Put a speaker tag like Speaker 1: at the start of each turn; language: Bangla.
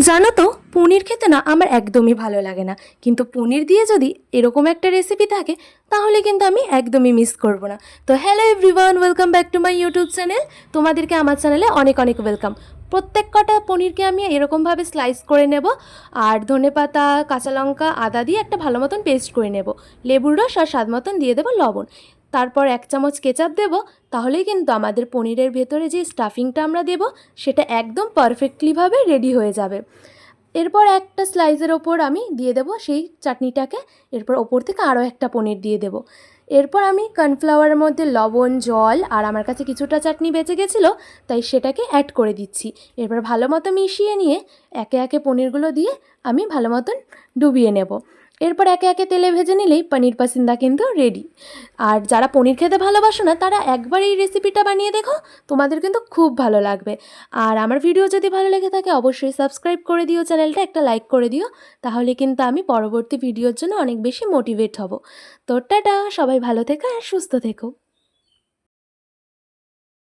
Speaker 1: জানো তো, পনির খেতে না আমার একদমই ভালো লাগে না, কিন্তু পনির দিয়ে যদি এরকম একটা রেসিপি থাকে তাহলে কিন্তু আমি একদমই মিস করব না। তো hello everyone, welcome back to my YouTube channel. তোমাদেরকে আমার চ্যানেলে অনেক অনেক ওয়েলকাম। প্রত্যেক কটা পনিরকে আমি এরকমভাবে স্লাইস করে নেব, আর ধনেপাতা, কাঁচা লঙ্কা, আদা দিয়ে একটা ভালো মতন পেস্ট করে নেব। লেবুর রস আর স্বাদ মতন দিয়ে দেবো লবণ। তারপর 1 চামচ কেচাপ দেব। তাহলেই কিন্তু আমাদের পনিরের ভেতরে যে স্টাফিংটা আমরা দেব সেটা একদম পারফেক্টলিভাবে রেডি হয়ে যাবে। এরপর একটা স্লাইসের ওপর আমি দিয়ে দেবো সেই চাটনিটাকে। এরপর ওপর থেকে আরও একটা পনির দিয়ে দেবো। এরপর আমি কর্নফ্লাওয়ারের মধ্যে লবণ, জল আর আমার কাছে কিছুটা চাটনি বেঁচে গেছিলো, তাই সেটাকে অ্যাড করে দিচ্ছি। এরপর ভালো মতো মিশিয়ে নিয়ে একে একে পনিরগুলো দিয়ে আমি ভালো মতন ডুবিয়ে নেব। এরপর একে একে তেলে ভেজে নিলেই পনির পাসিন্দা কিন্তু রেডি। আর যারা পনির খেতে ভালোবাসো না তারা একবার এই রেসিপিটা বানিয়ে দেখো, তোমাদের কিন্তু খুব ভালো লাগবে। আর আমার ভিডিও যদি ভালো লেগে থাকে অবশ্যই সাবস্ক্রাইব করে দিও, চ্যানেলটা একটা লাইক করে দিও। তাহলে কিন্তু আমি পরবর্তী ভিডিওর জন্য অনেক বেশি মোটিভেট হব। তো টাটা, সবাই ভালো থেকো আর সুস্থ থেকো।